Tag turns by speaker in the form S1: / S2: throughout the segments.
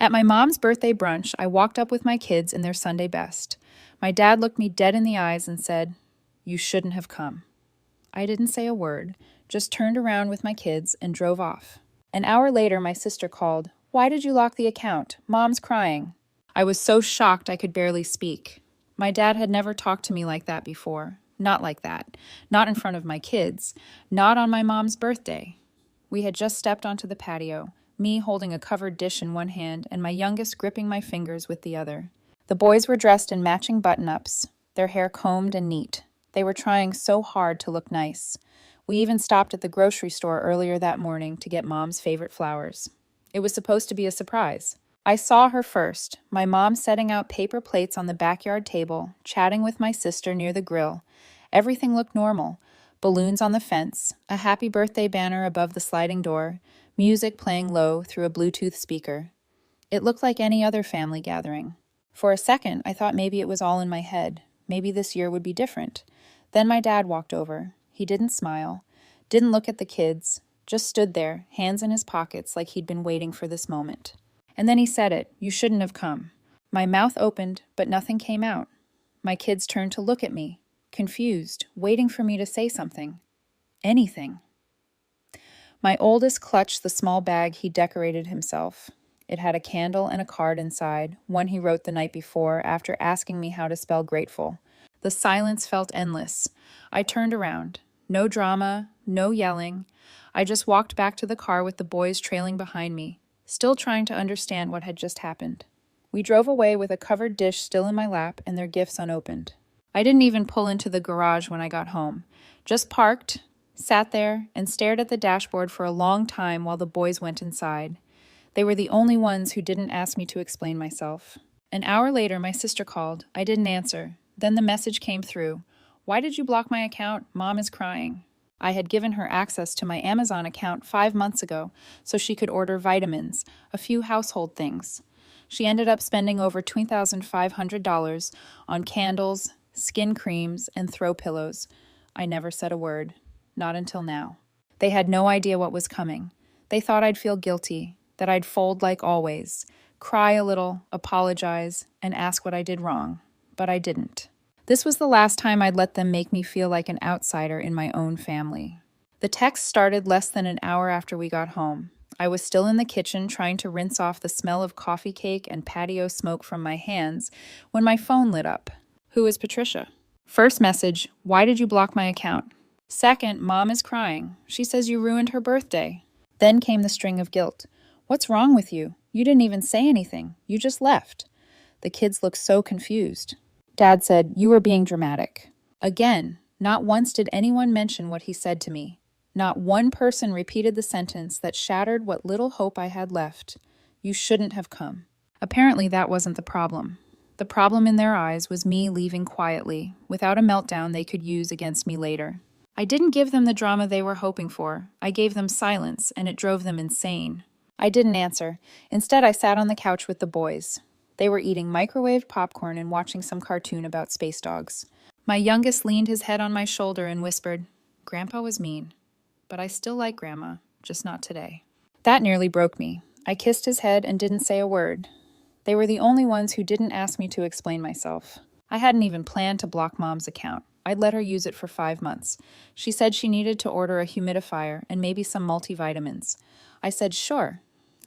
S1: At my mom's birthday brunch, I walked up with my kids in their Sunday best. My dad looked me dead in the eyes and said, "You shouldn't have come." I didn't say a word, just turned around with my kids and drove off. An hour later, my sister called, "Why did you lock the account? Mom's crying." I was so shocked I could barely speak. My dad had never talked to me like that before. Not like that. Not in front of my kids. Not on my mom's birthday. We had just stepped onto the patio, me holding a covered dish in one hand and my youngest gripping my fingers with the other. The boys were dressed in matching button-ups, their hair combed and neat. They were trying so hard to look nice. We even stopped at the grocery store earlier that morning to get Mom's favorite flowers. It was supposed to be a surprise. I saw her first, my mom setting out paper plates on the backyard table, chatting with my sister near the grill. Everything looked normal. Balloons on the fence, a happy birthday banner above the sliding door, music playing low through a Bluetooth speaker. It looked like any other family gathering. For a second, I thought maybe it was all in my head. Maybe this year would be different. Then my dad walked over. He didn't smile, didn't look at the kids, just stood there, hands in his pockets like he'd been waiting for this moment. And then he said it, "You shouldn't have come." My mouth opened, but nothing came out. My kids turned to look at me, confused, waiting for me to say something. Anything. My oldest clutched the small bag he decorated himself. It had a candle and a card inside, one he wrote the night before after asking me how to spell grateful. The silence felt endless. I turned around. No drama, no yelling. I just walked back to the car with the boys trailing behind me, still trying to understand what had just happened. We drove away with a covered dish still in my lap and their gifts unopened. I didn't even pull into the garage when I got home. Just parked, sat there, and stared at the dashboard for a long time while the boys went inside. They were the only ones who didn't ask me to explain myself. An hour later, my sister called. I didn't answer. Then the message came through. "Why did you block my account? Mom is crying." I had given her access to my Amazon account 5 months ago so she could order vitamins, a few household things. She ended up spending over $2,500 on candles, skin creams, and throw pillows. I never said a word. Not until now. They had no idea what was coming. They thought I'd feel guilty, that I'd fold like always, cry a little, apologize, and ask what I did wrong. But I didn't. This was the last time I'd let them make me feel like an outsider in my own family. The text started less than an hour after we got home. I was still in the kitchen trying to rinse off the smell of coffee cake and patio smoke from my hands when my phone lit up. "Who is Patricia?" First message, "Why did you block my account?" Second, "Mom is crying. She says you ruined her birthday." Then came the string of guilt. "What's wrong with you? You didn't even say anything. You just left." The kids looked so confused. Dad said, "You were being dramatic." Again, not once did anyone mention what he said to me. Not one person repeated the sentence that shattered what little hope I had left. "You shouldn't have come." Apparently that wasn't the problem. The problem in their eyes was me leaving quietly, without a meltdown they could use against me later. I didn't give them the drama they were hoping for. I gave them silence, and it drove them insane. I didn't answer. Instead, I sat on the couch with the boys. They were eating microwaved popcorn and watching some cartoon about space dogs. My youngest leaned his head on my shoulder and whispered, "Grandpa was mean, but I still like Grandma, just not today." That nearly broke me. I kissed his head and didn't say a word. They were the only ones who didn't ask me to explain myself. I hadn't even planned to block Mom's account. I'd let her use it for 5 months. She said she needed to order a humidifier and maybe some multivitamins. I said sure.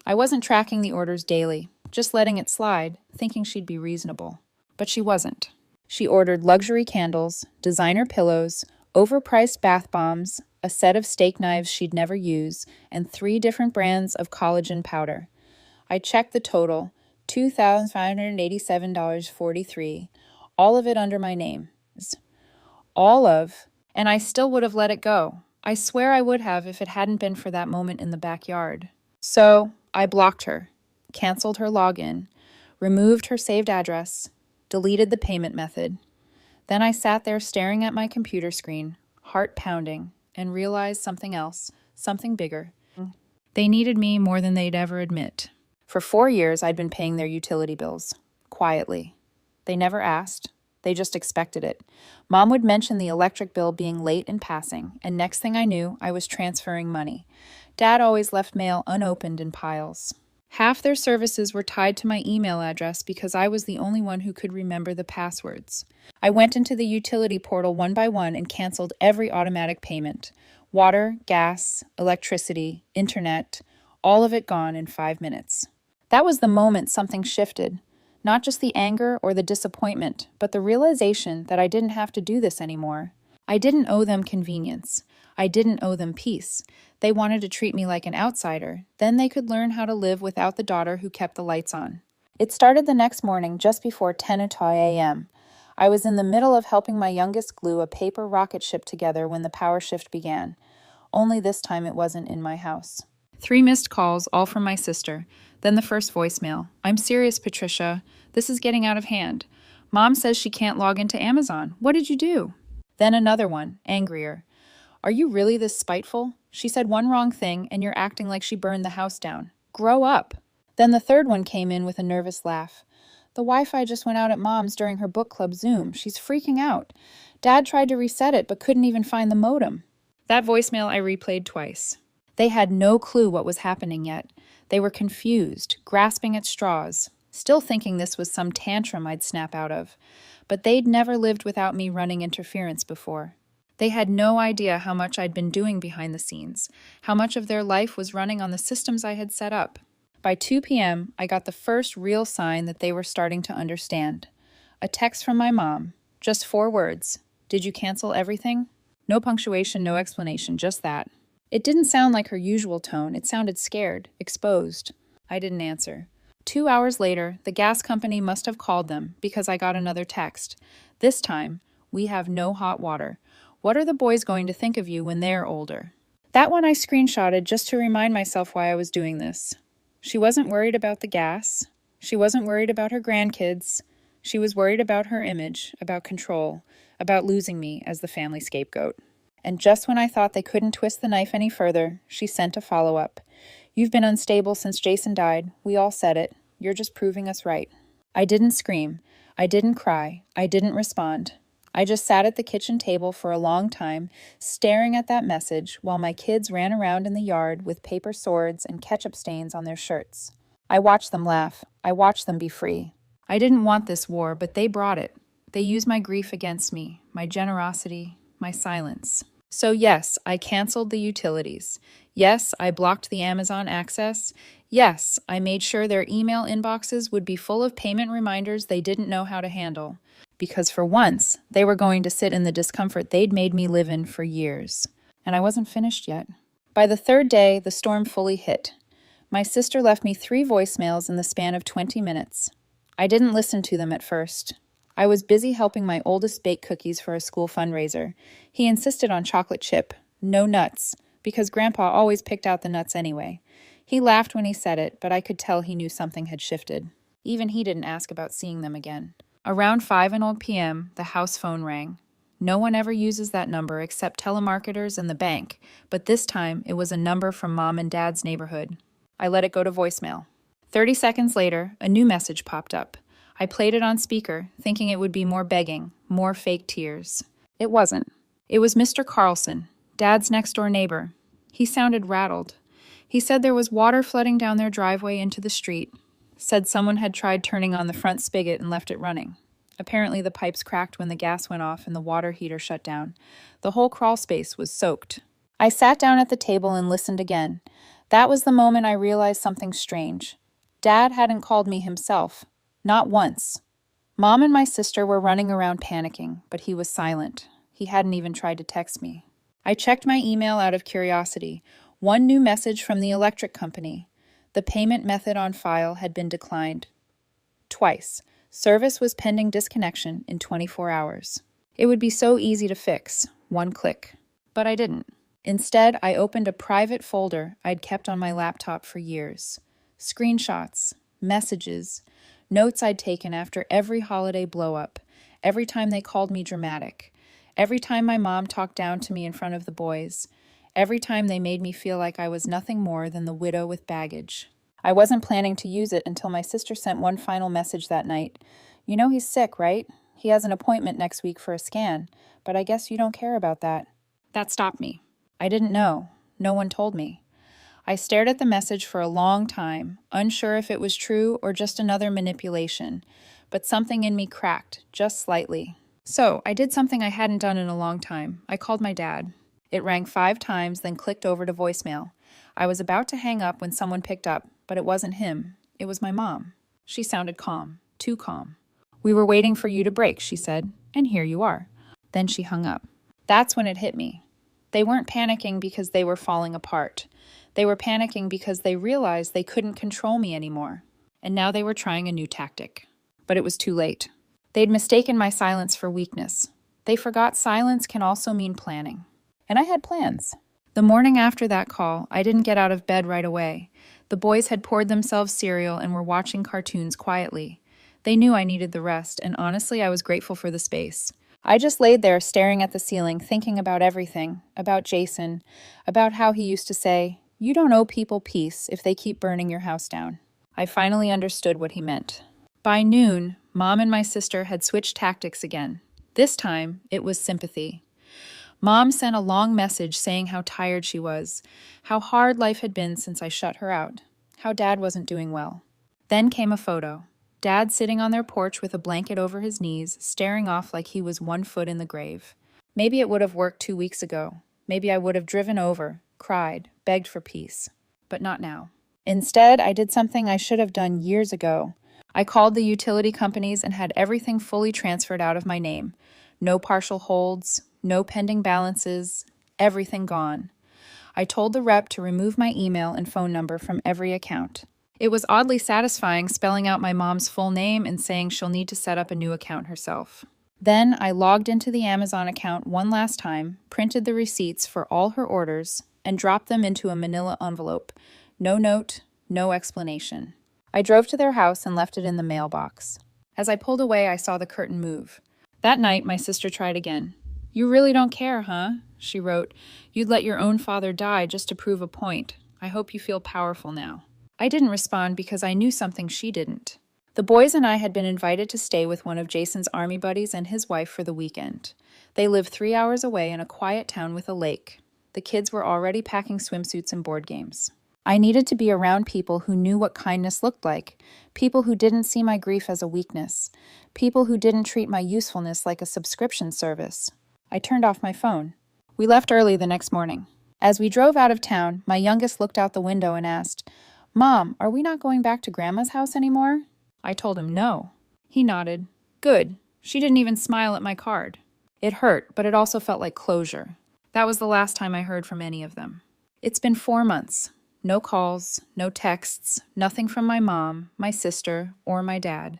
S1: I wasn't tracking the orders daily, just letting it slide, thinking she'd be reasonable. But she wasn't. She ordered luxury candles, designer pillows, overpriced bath bombs, a set of steak knives she'd never use, and 3 different brands of collagen powder. I checked the total, $2,587.43, all of it under my name. And I still would have let it go. I swear I would have if it hadn't been for that moment in the backyard. So I blocked her, canceled her login, removed her saved address, deleted the payment method. Then I sat there staring at my computer screen, heart pounding, and realized something else, something bigger. They needed me more than they'd ever admit. For 4 years, I'd been paying their utility bills, quietly. They never asked. They just expected it. Mom would mention the electric bill being late in passing, and next thing I knew, I was transferring money. Dad always left mail unopened in piles. Half their services were tied to my email address because I was the only one who could remember the passwords. I went into the utility portal one by one and canceled every automatic payment. Water, gas, electricity, internet, all of it gone in 5 minutes. That was the moment something shifted. Not just the anger or the disappointment, but the realization that I didn't have to do this anymore. I didn't owe them convenience. I didn't owe them peace. They wanted to treat me like an outsider. Then they could learn how to live without the daughter who kept the lights on. It started the next morning just before 10:00 a.m. I was in the middle of helping my youngest glue a paper rocket ship together when the power shift began. Only this time it wasn't in my house. 3 missed calls, all from my sister. Then the first voicemail. "I'm serious, Patricia. This is getting out of hand. Mom says she can't log into Amazon. What did you do?" Then another one, angrier. "Are you really this spiteful? She said one wrong thing and you're acting like she burned the house down. Grow up." Then the third one came in with a nervous laugh. "The Wi-Fi just went out at Mom's during her book club Zoom. She's freaking out. Dad tried to reset it but couldn't even find the modem." That voicemail I replayed twice. They had no clue what was happening yet. They were confused, grasping at straws, still thinking this was some tantrum I'd snap out of. But they'd never lived without me running interference before. They had no idea how much I'd been doing behind the scenes, how much of their life was running on the systems I had set up. By 2 p.m., I got the first real sign that they were starting to understand. A text from my mom, just 4 words. "Did you cancel everything?" No punctuation, no explanation, just that. It didn't sound like her usual tone. It sounded scared, exposed. I didn't answer. 2 hours later, the gas company must have called them because I got another text. This time, "We have no hot water. What are the boys going to think of you when they're older?" That one I screenshotted just to remind myself why I was doing this. She wasn't worried about the gas. She wasn't worried about her grandkids. She was worried about her image, about control, about losing me as the family scapegoat. And just when I thought they couldn't twist the knife any further, she sent a follow-up. "You've been unstable since Jason died. We all said it. You're just proving us right." I didn't scream. I didn't cry. I didn't respond. I just sat at the kitchen table for a long time, staring at that message while my kids ran around in the yard with paper swords and ketchup stains on their shirts. I watched them laugh. I watched them be free. I didn't want this war, but they brought it. They used my grief against me, my generosity, my silence. So yes, I canceled the utilities. Yes, I blocked the Amazon access. Yes, I made sure their email inboxes would be full of payment reminders they didn't know how to handle. Because for once, they were going to sit in the discomfort they'd made me live in for years. And I wasn't finished yet. By the 3rd day, the storm fully hit. My sister left me 3 voicemails in the span of 20 minutes. I didn't listen to them at first. I was busy helping my oldest bake cookies for a school fundraiser. He insisted on chocolate chip, no nuts, because Grandpa always picked out the nuts anyway. He laughed when he said it, but I could tell he knew something had shifted. Even he didn't ask about seeing them again. Around 5 p.m., the house phone rang. No one ever uses that number except telemarketers and the bank, but this time it was a number from Mom and Dad's neighborhood. I let it go to voicemail. 30 seconds later, a new message popped up. I played it on speaker, thinking it would be more begging, more fake tears. It wasn't. It was Mr. Carlson, Dad's next-door neighbor. He sounded rattled. He said there was water flooding down their driveway into the street. Said someone had tried turning on the front spigot and left it running. Apparently the pipes cracked when the gas went off and the water heater shut down. The whole crawl space was soaked. I sat down at the table and listened again. That was the moment I realized something strange. Dad hadn't called me himself. Not once. Mom and my sister were running around panicking, but he was silent. He hadn't even tried to text me. I checked my email out of curiosity. One new message from the electric company. The payment method on file had been declined. Twice. Service was pending disconnection in 24 hours. It would be so easy to fix. One click. But I didn't. Instead, I opened a private folder I'd kept on my laptop for years. Screenshots, messages, notes I'd taken after every holiday blow-up, every time they called me dramatic, every time my mom talked down to me in front of the boys, every time they made me feel like I was nothing more than the widow with baggage. I wasn't planning to use it until my sister sent one final message that night. "You know he's sick, right? He has an appointment next week for a scan, but I guess you don't care about that." That stopped me. I didn't know. No one told me. I stared at the message for a long time, unsure if it was true or just another manipulation, but something in me cracked, just slightly. So, I did something I hadn't done in a long time. I called my dad. It rang 5 times, then clicked over to voicemail. I was about to hang up when someone picked up, but it wasn't him. It was my mom. She sounded calm, too calm. "We were waiting for you to break," she said, "and here you are." Then she hung up. That's when it hit me. They weren't panicking because they were falling apart. They were panicking because they realized they couldn't control me anymore. And now they were trying a new tactic. But it was too late. They'd mistaken my silence for weakness. They forgot silence can also mean planning. And I had plans. The morning after that call, I didn't get out of bed right away. The boys had poured themselves cereal and were watching cartoons quietly. They knew I needed the rest, and honestly, I was grateful for the space. I just laid there staring at the ceiling, thinking about everything, about Jason, about how he used to say, "You don't owe people peace if they keep burning your house down." I finally understood what he meant. By noon, Mom and my sister had switched tactics again. This time, it was sympathy. Mom sent a long message saying how tired she was, how hard life had been since I shut her out, how Dad wasn't doing well. Then came a photo. Dad sitting on their porch with a blanket over his knees, staring off like he was 1 foot in the grave. Maybe it would have worked 2 weeks ago. Maybe I would have driven over, cried, begged for peace. But not now. Instead, I did something I should have done years ago. I called the utility companies and had everything fully transferred out of my name. No partial holds, no pending balances, everything gone. I told the rep to remove my email and phone number from every account. It was oddly satisfying spelling out my mom's full name and saying she'll need to set up a new account herself. Then I logged into the Amazon account one last time, printed the receipts for all her orders, and dropped them into a manila envelope. No note, no explanation. I drove to their house and left it in the mailbox. As I pulled away, I saw the curtain move. That night, my sister tried again. "You really don't care, huh?" she wrote. "You'd let your own father die just to prove a point. I hope you feel powerful now." I didn't respond because I knew something she didn't. The boys and I had been invited to stay with one of Jason's army buddies and his wife for the weekend. They live 3 hours away in a quiet town with a lake. The kids were already packing swimsuits and board games. I needed to be around people who knew what kindness looked like, people who didn't see my grief as a weakness, people who didn't treat my usefulness like a subscription service. I turned off my phone. We left early the next morning. As we drove out of town, my youngest looked out the window and asked, "Mom, are we not going back to Grandma's house anymore?" I told him no. He nodded. Good. She didn't even smile at my card. It hurt, but it also felt like closure. That was the last time I heard from any of them. It's been 4 months. No calls, no texts, nothing from my mom, my sister, or my dad.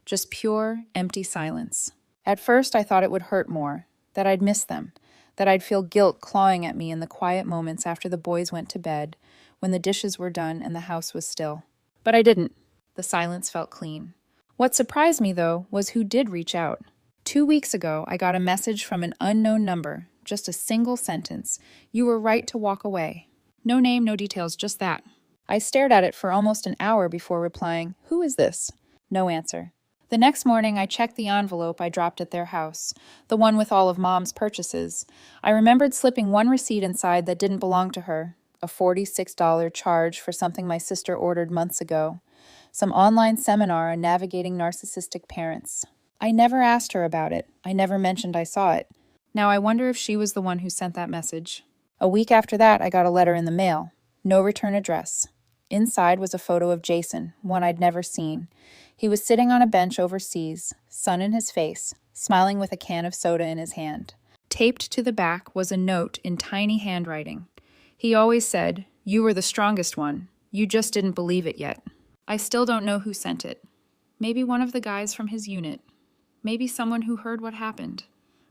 S1: Just pure, empty silence. At first, I thought it would hurt more, that I'd miss them, that I'd feel guilt clawing at me in the quiet moments after the boys went to bed, when the dishes were done and the house was still. But I didn't. The silence felt clean. What surprised me, though, was who did reach out. 2 weeks ago, I got a message from an unknown number, just a single sentence. "You were right to walk away." No name, no details, just that. I stared at it for almost an hour before replying, "Who is this?" No answer. The next morning, I checked the envelope I dropped at their house, the one with all of Mom's purchases. I remembered slipping one receipt inside that didn't belong to her, a $46 charge for something my sister ordered months ago, some online seminar on navigating narcissistic parents. I never asked her about it. I never mentioned I saw it. Now I wonder if she was the one who sent that message. A week after that, I got a letter in the mail. No return address. Inside was a photo of Jason, one I'd never seen. He was sitting on a bench overseas, sun in his face, smiling with a can of soda in his hand. Taped to the back was a note in tiny handwriting. He always said, "You were the strongest one. You just didn't believe it yet." I still don't know who sent it. Maybe one of the guys from his unit. Maybe someone who heard what happened.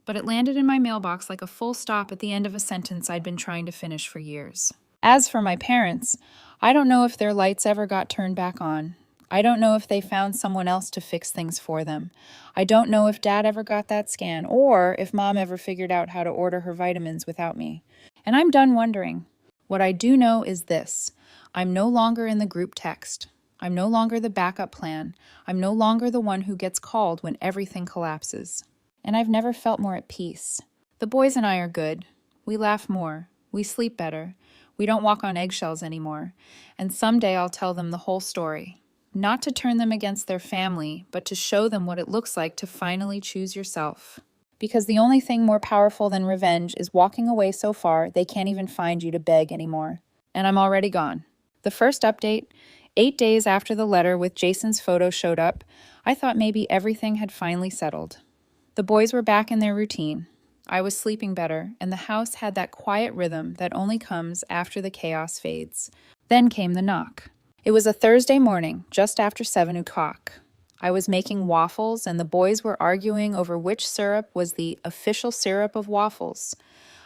S1: But it landed in my mailbox like a full stop at the end of a sentence I'd been trying to finish for years. As for my parents, I don't know if their lights ever got turned back on. I don't know if they found someone else to fix things for them. I don't know if Dad ever got that scan, or if Mom ever figured out how to order her vitamins without me. And I'm done wondering. What I do know is this. I'm no longer in the group text. I'm no longer the backup plan. I'm no longer the one who gets called when everything collapses. And I've never felt more at peace. The boys and I are good. We laugh more. We sleep better. We don't walk on eggshells anymore. And someday I'll tell them the whole story. Not to turn them against their family, but to show them what it looks like to finally choose yourself. Because the only thing more powerful than revenge is walking away so far they can't even find you to beg anymore. And I'm already gone. The first update, 8 days after the letter with Jason's photo showed up, I thought maybe everything had finally settled. The boys were back in their routine. I was sleeping better, and the house had that quiet rhythm that only comes after the chaos fades. Then came the knock. It was a Thursday morning, just after 7 o'clock. I was making waffles, and the boys were arguing over which syrup was the official syrup of waffles.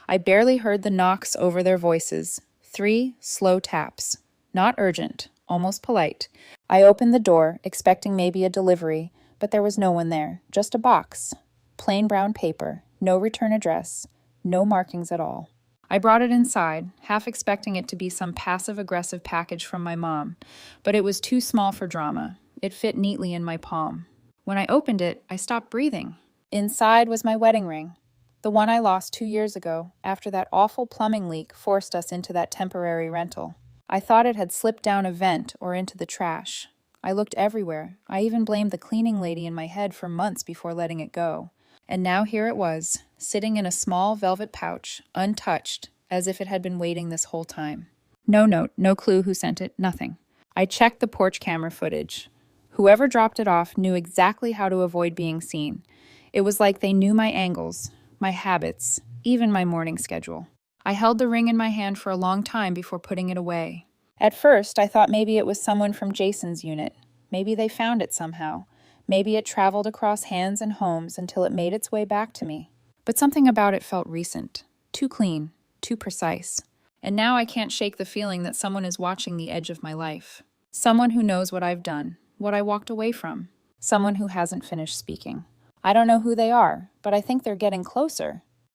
S1: I barely heard the knocks over their voices. 3 slow taps. Not urgent, almost polite. I opened the door, expecting maybe a delivery, but there was no one there, just a box. Plain brown paper, no return address, no markings at all. I brought it inside, half expecting it to be some passive-aggressive package from my mom, but it was too small for drama. It fit neatly in my palm. When I opened it, I stopped breathing. Inside was my wedding ring, the one I lost 2 years ago after that awful plumbing leak forced us into that temporary rental. I thought it had slipped down a vent or into the trash. I looked everywhere. I even blamed the cleaning lady in my head for months before letting it go. And now here it was, sitting in a small velvet pouch, untouched, as if it had been waiting this whole time. No note, no clue who sent it, nothing. I checked the porch camera footage. Whoever dropped it off knew exactly how to avoid being seen. It was like they knew my angles, my habits, even my morning schedule. I held the ring in my hand for a long time before putting it away. At first, I thought maybe it was someone from Jason's unit. Maybe they found it somehow. Maybe it traveled across hands and homes until it made its way back to me. But something about it felt recent, too clean, too precise. And now I can't shake the feeling that someone is watching the edge of my life. Someone who knows what I've done, what I walked away from. Someone who hasn't finished speaking. I don't know who they are, but I think they're getting closer.